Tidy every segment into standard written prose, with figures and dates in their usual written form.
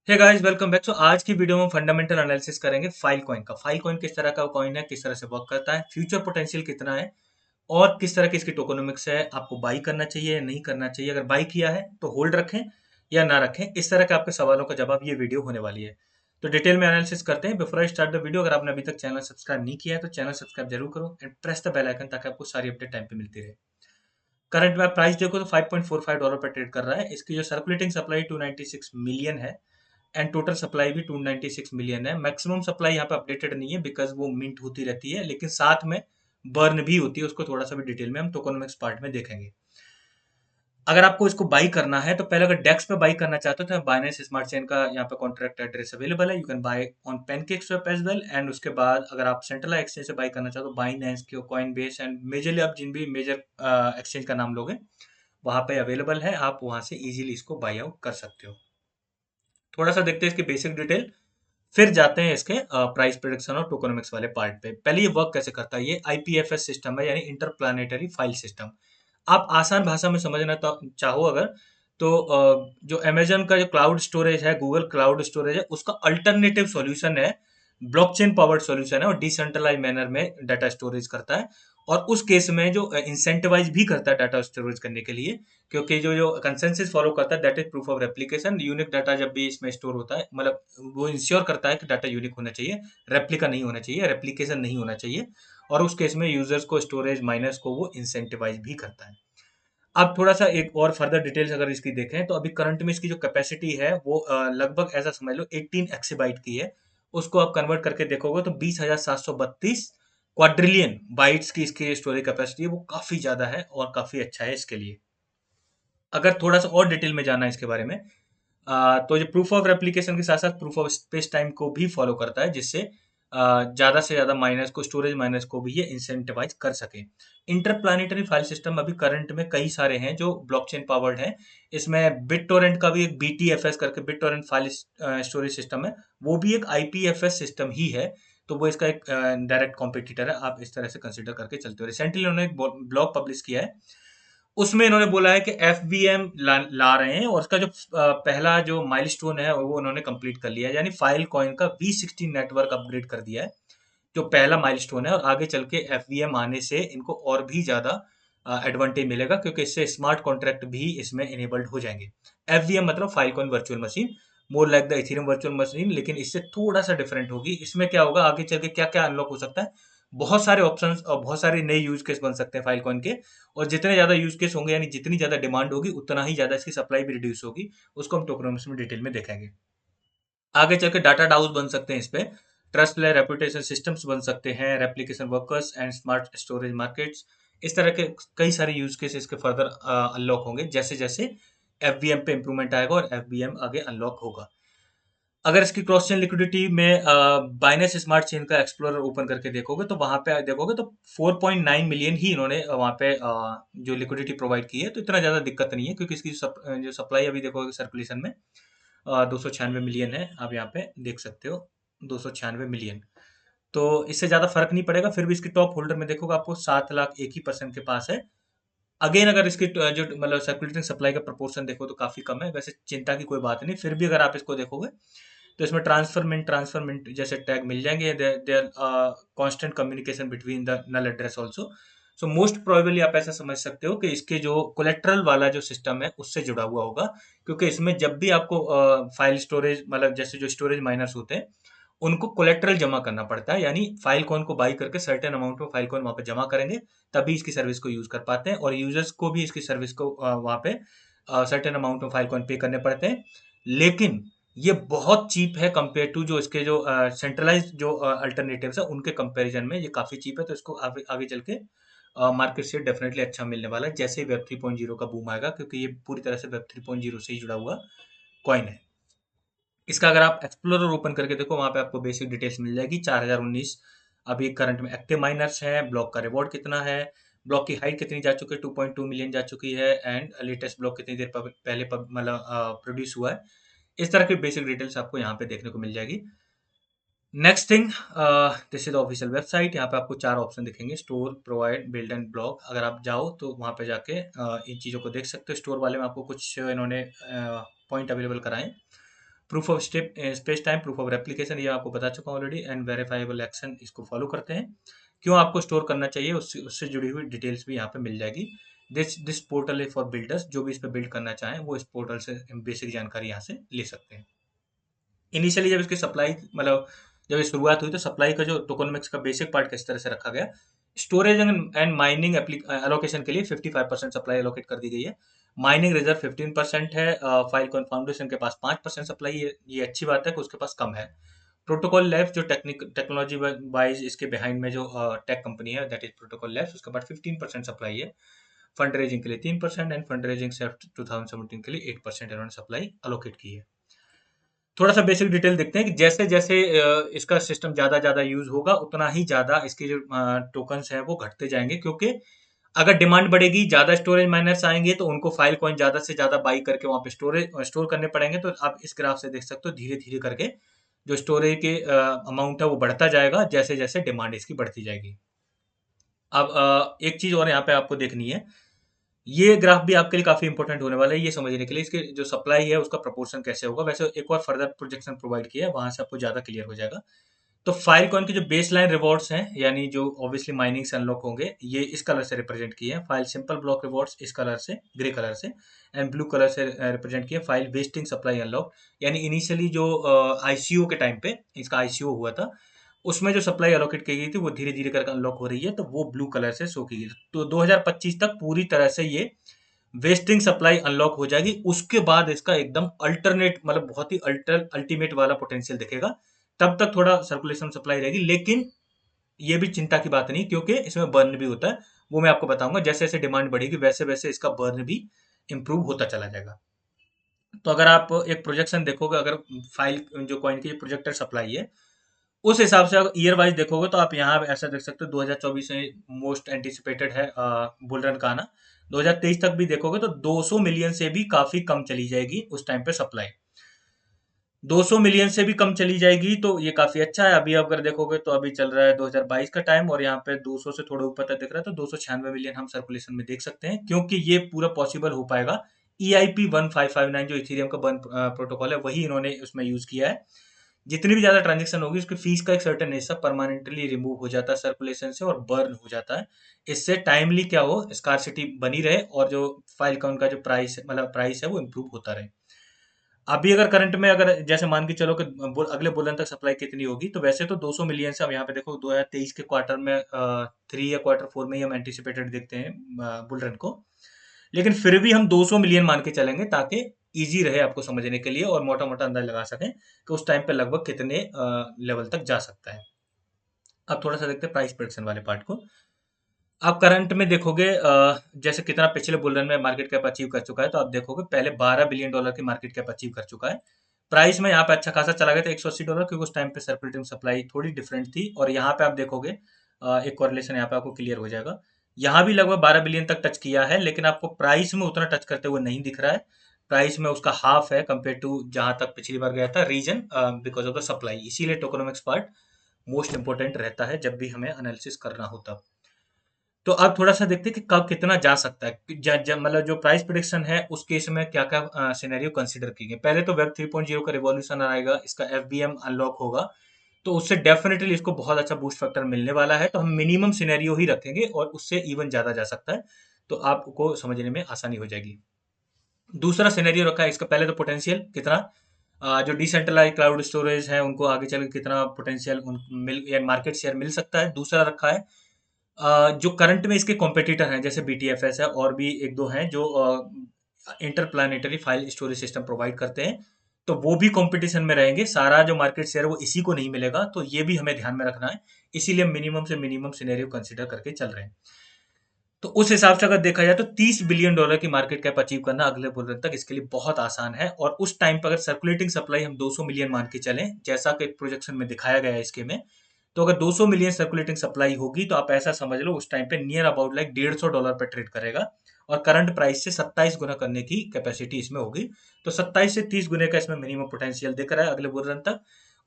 Hey guys welcome back. तो आज की वीडियो में फंडामेंटल एनालिसिस करेंगे फाइल कॉइन का। फाइल कॉइन किस तरह का कॉइन है, किस तरह से वर्क करता है, फ्यूचर पोटेंशियल कितना है और किस तरह की इसकी टोकोनॉमिक्स है। आपको बाई करना चाहिए या नहीं करना चाहिए, अगर बाई किया है तो होल्ड रखें या ना रखें। इस तरह के आपके सवालों का जवाब ये वीडियो होने वाली है। तो डिटेल में एनालिसिस करते हैं। Before I start the video, अगर आपने अभी तक चैनल सब्सक्राइब नहीं किया है तो चैनल सब्सक्राइब जरूर करो and press the bell icon ताकि आपको सारी अपडेट टाइम पे मिलती रहे। करंट में प्राइस देखो तो $5.45 पर ट्रेड कर रहा है। इसकी जो सर्कुलेटिंग सप्लाई 296 मिलियन है एंड टोटल सप्लाई भी 296 मिलियन है। मैक्सिमम सप्लाई यहाँ पे अपडेटेड नहीं है बिकॉज वो मिंट होती रहती है, लेकिन साथ में बर्न भी होती है। उसको थोड़ा सा भी डिटेल में हम टोकोनॉमिक्स पार्ट में देखेंगे। अगर आपको इसको बाई करना है तो पहले अगर डेक्स पे बाई करना चाहते हो तो बाइनेंस स्मार्ट चेन का यहाँ पे कॉन्ट्रैक्ट एड्रेस अवेलेबल है। यू कैन बाय ऑन पैनकेक्सweb एज वेल। एंड उसके बाद अगर आप सेंट्रल एक्सचेंज से बाई करना चाहते हो, बाइनेंस की, कॉइन बेस एंड मेजरली आप जिन भी मेजर एक्सचेंज का नाम लोगे वहां पे अवेलेबल है। आप वहां से इजीली इसको बाई आउट कर सकते हो। थोड़ा सा देखते हैं इसकी बेसिक डिटेल, फिर जाते हैं इसके प्राइस प्रिडिक्शन और टोकोनॉमिक्स वाले पार्ट पे। पहले ये वर्क कैसे करता है। ये आईपीएफएस सिस्टम है, यानी इंटरप्लानेटरी फाइल सिस्टम। आप आसान भाषा में समझना चाहो अगर, तो जो अमेजन का जो क्लाउड स्टोरेज है, गूगल क्लाउड स्टोरेज है, उसका अल्टरनेटिव सॉल्यूशन है, ब्लॉकचेन पावर्ड सॉल्यूशन है और डिसेंट्रलाइज मैनर में डाटा स्टोरेज करता है। और उस केस में जो इंसेंटिवाइज भी करता है डाटा स्टोरेज करने के लिए, क्योंकि जो जो कंसेंसस फॉलो करता है that is proof of replication. Unique data जब भी इसमें स्टोर होता है, मतलब वो इंश्योर करता है कि डाटा यूनिक होना चाहिए, रेप्लिका नहीं होना चाहिए, रेप्लिकेशन नहीं होना चाहिए। और उस केस में यूजर्स को, स्टोरेज माइनर्स को वो इंसेंटिवाइज भी करता है। अब थोड़ा सा एक और फर्दर डिटेल्स अगर इसकी देखें तो अभी करंट में इसकी जो कैपेसिटी है वो लगभग ऐसा समझ लो 18 एक्सीबाइट की है। उसको आप कन्वर्ट करके देखोगे तो 20,732 क्वाड्रिलियन बाइट्स की इसकी स्टोरेज कैपेसिटी है। वो काफी ज्यादा है और काफी अच्छा है इसके लिए। अगर थोड़ा सा और डिटेल में जाना है इसके बारे में, तो ये प्रूफ ऑफ रेप्लिकेशन के साथ साथ प्रूफ ऑफ स्पेस टाइम को भी फॉलो करता है, जिससे ज्यादा से ज्यादा माइनर्स को, स्टोरेज माइनर्स को भी ये इंसेंटिवाइज कर सके। इंटरप्लानिटरी फाइल सिस्टम अभी करंट में कई सारे हैं जो ब्लॉकचेन पावर्ड हैं। इसमें बिट टोरेंट का भी एक बीटीएफएस करके bit Torrent file storage system है, वो भी एक आईपीएफएस सिस्टम ही है। तो वो इसका एक डायरेक्ट कॉम्पिटिटर है। आप इस तरह से कंसिडर करके चलते हो। रिसेंटली उन्होंने एक ब्लॉग पब्लिश किया है, उसमें इन्होंने बोला है कि एफवीएम ला रहे हैं और उसका जो पहला जो माइलस्टोन है वो उन्होंने कंप्लीट कर लिया है, यानी फाइल कॉइन का V16 नेटवर्क अपग्रेड कर दिया है, जो पहला माइलस्टोन है। और आगे चल के एफवीएम आने से इनको और भी ज्यादा एडवांटेज मिलेगा, क्योंकि इससे स्मार्ट कॉन्ट्रैक्ट भी इसमें इनेबल्ड हो जाएंगे। एफवीएम मतलब file coin virtual machine, more like the Ethereum virtual machine, लेकिन इससे थोड़ा सा डिफरेंट होगी। इसमें क्या होगा, आगे चल के क्या क्या अनलॉक हो सकता है, बहुत सारे ऑप्शंस और बहुत सारे नए यूज केस बन सकते हैं फाइल कॉइन के। और जितने ज्यादा यूज केस होंगे, यानी जितनी ज्यादा डिमांड होगी, उतना ही ज्यादा इसकी सप्लाई भी रिड्यूस होगी। उसको हम टोकनोमिक्स में डिटेल में देखेंगे। आगे चल के डाटा डाउस बन सकते हैं इस पे, ट्रस्ट लेयर रेपुटेशन सिस्टम्स बन सकते हैं, replication workers and smart storage markets. इस तरह के कई सारे यूज केस इसके फर्दर अनलॉक होंगे जैसे जैसे एफबीएम पे इंप्रूवमेंट आएगा और एफबीएम आगे अनलॉक होगा। अगर इसकी क्रॉस चेन लिक्विडिटी में बाइनेंस स्मार्ट चेन का एक्सप्लोरर ओपन करके देखोगे तो वहां पे देखोगे तो 4.9 मिलियन ही इन्होंने वहां पे जो लिक्विडिटी प्रोवाइड की है। तो इतना ज्यादा दिक्कत नहीं है, क्योंकि इसकी जो सप्लाई अभी देखोगे सर्कुलेशन में 296 मिलियन है। आप यहाँ पे देख सकते हो 296 मिलियन। तो इससे ज्यादा फर्क नहीं पड़ेगा। फिर भी इसकी टॉप होल्डर में देखोगे आपको 7 लाख एक ही पर्सन के पास है। अगेन अगर इसकी जो मतलब सर्कुलेटिंग सप्लाई का प्रोपोर्शन देखो तो काफी कम है। वैसे चिंता की कोई बात नहीं, फिर भी अगर आप इसको देखोगे तो इसमें ट्रांसफरमेंट जैसे टैग मिल जाएंगे। There constant communication between the null address also. So most probably आप ऐसा समझ सकते हो कि इसके जो कोलेट्रल वाला जो सिस्टम है उससे जुड़ा हुआ होगा, क्योंकि इसमें जब भी आपको फाइल स्टोरेज, मतलब जैसे जो स्टोरेज माइनर्स होते हैं, उनको कोलेट्रल जमा करना पड़ता है, यानी फाइल कॉइन को बाई करके सर्टेन अमाउंट में फाइल कॉइन वहां पे जमा करेंगे, तभी इसकी सर्विस को यूज कर पाते हैं। और यूजर्स को भी इसकी सर्विस को वहां पे सर्टेन अमाउंट में फाइल कॉइन पे करने पड़ते हैं। लेकिन ये बहुत चीप है कंपेयर टू जो इसके जो सेंट्रलाइज जो अल्टरनेटिव्स है उनके कंपैरिजन में ये काफी चीप है। तो इसको आगे आगे चल के मार्केट से डेफिनेटली अच्छा मिलने वाला है जैसे ही वेब 3.0 का बूम आएगा, क्योंकि ये पूरी तरह से वेब 3.0 से ही जुड़ा हुआ कॉइन है। इसका अगर आप एक्सप्लोरर ओपन करके देखो, वहां पे आपको बेसिक डिटेल्स मिल जाएगी। 4019 अभी करंट में एक्टिव माइनर्स है। ब्लॉक का रिवॉर्ड कितना है, ब्लॉक की हाइट कितनी जा चुकी है, 2.2 मिलियन जा चुकी है। एंड लेटेस्ट ब्लॉक कितनी देर पहले मतलब प्रोड्यूस हुआ है। इस तरह की बेसिक डिटेल्स आपको यहाँ पे देखने को मिल जाएगी। Next thing, this is official website. यहाँ पे आपको चार ऑप्शन दिखेंगे, store, provide, build and block. अगर आप जाओ तो वहाँ पे जाके इन चीज़ों को देख सकते हो। स्टोर वाले में आपको कुछ इन्होंने पॉइंट अवेलेबल कराए। Proof of step space time, proof of replication, ये आपको बता चुका हूँ ऑलरेडी, एंड वेरीफाइबल एक्शन इसको फॉलो करते हैं। क्यों आपको स्टोर करना चाहिए, उससे उससे जुड़ी हुई डिटेल्स भी यहाँ पे मिल जाएगी। This portal is for builders, जो भी इस पे बिल्ड करना चाहें वो इस पोर्टल से बेसिक जानकारी यहाँ से ले सकते हैं। इनिशियली जब इसकी सप्लाई मतलब जब ये शुरुआत हुई तो सप्लाई का जो टोकनोमिक्स का बेसिक पार्ट किस तरह से रखा गया, स्टोरेज एंड माइनिंग एलोकेशन के लिए 55% सप्लाई एलोकेट कर दी गई है। माइनिंग रिजर्व 15% है। फाइल कॉइन फाउंडेशन के पास 5% सप्लाई है, ये अच्छी बात है कि उसके पास कम है। प्रोटोकॉल लैब्स जो टेक्नोलॉजी वाइज इसके बिहाइंड में जो टेक कंपनी है, दैट इज प्रोटोकॉल लैब्स, उसके पास 15% सप्लाई है। फंड रेजिंग के लिए 3% एंड फंड रेजिंग से 2017 के लिए 8% इन्होंने सप्लाई अलोकेट की है। थोड़ा सा बेसिक डिटेल देखते हैं कि जैसे जैसे इसका सिस्टम ज़्यादा ज़्यादा यूज होगा उतना ही ज़्यादा इसके जो टोकन्स हैं वो घटते जाएंगे, क्योंकि अगर डिमांड बढ़ेगी, ज़्यादा स्टोरेज माइनर्स आएंगे तो उनको फाइल कॉइन ज़्यादा से ज़्यादा बाई करके वहाँ पे स्टोर करने पड़ेंगे। तो आप इस ग्राफ से देख सकते हो धीरे धीरे करके जो स्टोरेज के अमाउंट है वो बढ़ता जाएगा जैसे जैसे डिमांड इसकी बढ़ती जाएगी। अब एक चीज़ और यहाँ पे आपको देखनी है, ये ग्राफ भी आपके लिए काफी इंपॉर्टेंट होने वाला है ये समझने के लिए इसके जो सप्लाई है उसका प्रोपोर्शन कैसे होगा। वैसे एक और फर्दर प्रोजेक्शन प्रोवाइड किया है, वहां से आपको ज्यादा क्लियर हो जाएगा। तो फाइल कॉइन के जो बेस लाइन रिवॉर्ड्स हैं, यानी जो ऑब्वियसली माइनिंग से अनलॉक होंगे, ये इस कलर से रिप्रेजेंट किए हैं। फाइल सिंपल ब्लॉक रिवॉर्ड्स इस कलर से, ग्रे कलर से, एंड ब्लू कलर से रिप्रेजेंट किए फाइल वेस्टिंग सप्लाई अनलॉक, यानी इनिशियली जो आईसीओ के टाइम पे इसका आईसीओ हुआ था उसमें जो सप्लाई अलोकेट की गई थी वो धीरे धीरे करके अनलॉक हो रही है, तो वो ब्लू कलर से शो की गई। तो 2025 तक पूरी तरह से ये वेस्टिंग सप्लाई अनलॉक हो जाएगी। उसके बाद इसका एकदम अल्टरनेट मतलब बहुत ही अल्टीमेट वाला पोटेंशियल दिखेगा। तब तक थोड़ा सर्कुलेशन सप्लाई रहेगी, लेकिन ये भी चिंता की बात नहीं, क्योंकि इसमें बर्न भी होता है। वो मैं आपको बताऊंगा, जैसे जैसे डिमांड बढ़ेगी वैसे वैसे इसका बर्न भी इंप्रूव होता चला जाएगा। तो अगर आप एक प्रोजेक्शन देखोगे, अगर फाइल जो कॉइन की प्रोजेक्टर सप्लाई है उस हिसाब से अगर ईयर वाइज देखोगे तो आप यहाँ ऐसा देख सकते हो 2024 में मोस्ट एंटिसिपेटेड है बुल रन का आना। 2023 तक भी देखोगे तो 200 मिलियन से भी काफी कम चली जाएगी उस टाइम पे सप्लाई। 200 मिलियन से भी कम चली जाएगी तो ये काफी अच्छा है। अभी अगर देखोगे तो अभी चल रहा है 2022 का टाइम और यहाँ पे 200 से थोड़ा ऊपर तक दिख रहा है, तो 296 मिलियन हम सर्कुलेशन में देख सकते हैं, क्योंकि ये पूरा पॉसिबल हो पाएगा। EIP 1559 जो इथेरियम का बर्न प्रोटोकॉल है वही इन्होंने उसमें यूज किया है। जितनी भी ज्यादा ट्रांजेक्शन होगी उसकी फीस का एक सर्टेन हिस्सा परमानेंटली रिमूव हो जाता है सर्कुलेशन से और बर्न हो जाता है। इससे टाइमली क्या हो, स्कार्सिटी बनी रहे और जो फाइल काउंट का जो प्राइस मतलब प्राइस है वो इम्प्रूव होता रहे। अभी अगर करंट में अगर जैसे मान के चलो कि अगले बुलन तक सप्लाई कितनी होगी, तो वैसे तो 200 मिलियन से हम यहाँ पे देखो 2023 के क्वार्टर में 3 या क्वार्टर 4 में ही हम एंटिसिपेटेड देखते हैं बुल रन को। लेकिन फिर भी हम 200 मिलियन मान के चलेंगे ताकि इजी रहे आपको समझने के लिए और मोटा मोटा अंदाज लगा सकें कि उस टाइम पे लगभग कितने लेवल तक जा सकता है। अब थोड़ा सा देखते हैं प्राइस प्रेडिक्शन वाले पार्ट को। आप करंट में देखोगे जैसे कितना पिछले बुल रन में मार्केट कैप अचीव कर चुका है, तो आप देखोगे पहले $12 बिलियन की मार्केट कैप अचीव कर चुका है। प्राइस में यहाँ पे अच्छा खासा चला गया था $180, क्योंकि उस टाइम पे सर्कुलेटिंग सप्लाई थोड़ी डिफरेंट थी। और यहाँ पे आप देखोगे एक कॉरिलेशन यहाँ पे आपको क्लियर हो जाएगा। यहाँ भी लगभग 12 बिलियन तक टच किया है, लेकिन आपको प्राइस में उतना टच करते हुए नहीं दिख रहा है। प्राइस में उसका हाफ है कंपेयर टू जहां तक पिछली बार गया था, reason because of the supply. इसीलिए टोकोनॉमिक्स पार्ट मोस्ट इंपोर्टेंट रहता है जब भी हमें एनालिसिस करना होता। तो अब थोड़ा सा देखते हैं कि कब कितना जा सकता है, मतलब जो प्राइस प्रिडिक्शन है उस केस में क्या क्या सिनेरियो कंसीडर की गए। पहले तो वेब 3.0 का रिवॉल्यूशन आएगा, इसका FBM अनलॉक होगा, तो उससे डेफिनेटली इसको बहुत अच्छा बूस्ट फैक्टर मिलने वाला है। तो हम मिनिमम सिनेरियो ही रखेंगे और उससे इवन ज्यादा जा सकता है, तो आपको समझने में आसानी हो जाएगी। दूसरा सिनेरियो रखा है इसका, पहले तो पोटेंशियल कितना जो डिसेंट्रलाइज क्लाउड स्टोरेज है उनको आगे चल के कितना पोटेंशियल मिल या मार्केट शेयर मिल सकता है। दूसरा रखा है जो करंट में इसके कॉम्पिटिटर हैं, जैसे BTFS है और भी एक दो हैं जो इंटरप्लानिटरी फाइल स्टोरेज सिस्टम प्रोवाइड करते हैं, तो वो भी कंपटीशन में रहेंगे। सारा जो मार्केट शेयर है वो इसी को नहीं मिलेगा, तो ये भी हमें ध्यान में रखना है। इसीलिए मिनिमम से मिनिमम सिनेरियो कंसीडर करके चल रहे हैं। तो उस हिसाब से अगर देखा जाए तो $30 बिलियन की मार्केट कैप अचीव करना अगले बुल रन तक इसके लिए बहुत आसान है। और उस टाइम पर अगर सर्कुलेटिंग सप्लाई हम 200 मिलियन मान के चलें, जैसा कि प्रोजेक्शन में दिखाया गया है इसके में, तो अगर 200 मिलियन सर्कुलेटिंग सप्लाई होगी तो आप ऐसा समझ लो उस टाइम पे नियर अबाउट लाइक $150 पे ट्रेड करेगा और करंट प्राइस से 27 गुना करने की कैपेसिटी इसमें होगी। तो 27 से 30 गुने का इसमें मिनिमम पोटेंशियल दिख रहा है अगले बुल रन तक,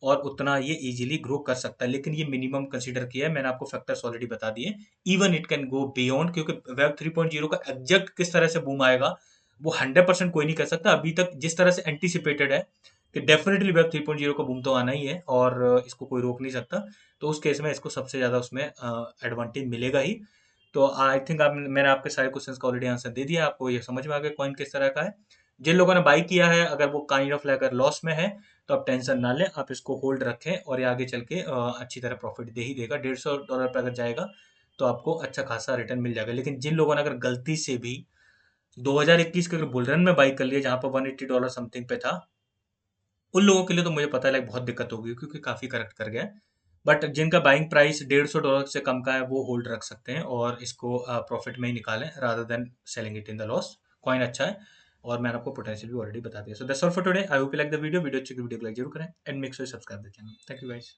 और उतना ये इजीली ग्रो कर सकता है। लेकिन ये मिनिमम कंसीडर किया है, मैंने आपको फैक्टर्स ऑलरेडी बता दिए। Even it can go beyond, क्योंकि वेब 3.0 का एग्जैक्ट किस तरह से बूम आएगा वो 100% कोई नहीं कर सकता। अभी तक जिस तरह से एंटिसिपेटेड है कि डेफिनेटली वेब 3.0 का बूम तो आना ही है और इसको कोई रोक नहीं सकता। तो उस केस में इसको सबसे ज़्यादा उसमें एडवांटेज मिलेगा ही। तो आई थिंक आप मैंने आपके सारे क्वेश्चंस का ऑलरेडी आंसर दे दिया, आपको ये समझ में आ गया कॉइन किस तरह का है। जिन लोगों ने बाई किया है, अगर वो काइंड ऑफ अगर लॉस में है तो आप टेंशन ना लें, आप इसको होल्ड रखें और ये आगे चल के अच्छी तरह प्रॉफिट दे ही देगा। $150 पे अगर जाएगा तो आपको अच्छा खासा रिटर्न मिल जाएगा। लेकिन जिन लोगों ने अगर गलती से भी 2021 के अगर बुल रन में बाई कर लिया जहां पर $180 समथिंग पे था, उन लोगों के लिए तो मुझे पता है लाइक बहुत दिक्कत होगी क्योंकि काफ़ी करेक्ट कर गया है। बट जिनका बाइंग प्राइस $150 से कम का है वो होल्ड रख सकते हैं और इसको प्रॉफिट में ही निकालें rather than selling it in the loss. Coin अच्छा है और मैंने आपको पोटेंशियल भी ऑलरेडी बता दिया। So that's all for today. I hope you like the video. Video अच्छी वीडियो को लाइक जरूर करें and make sure subscribe the channel. Thank you guys.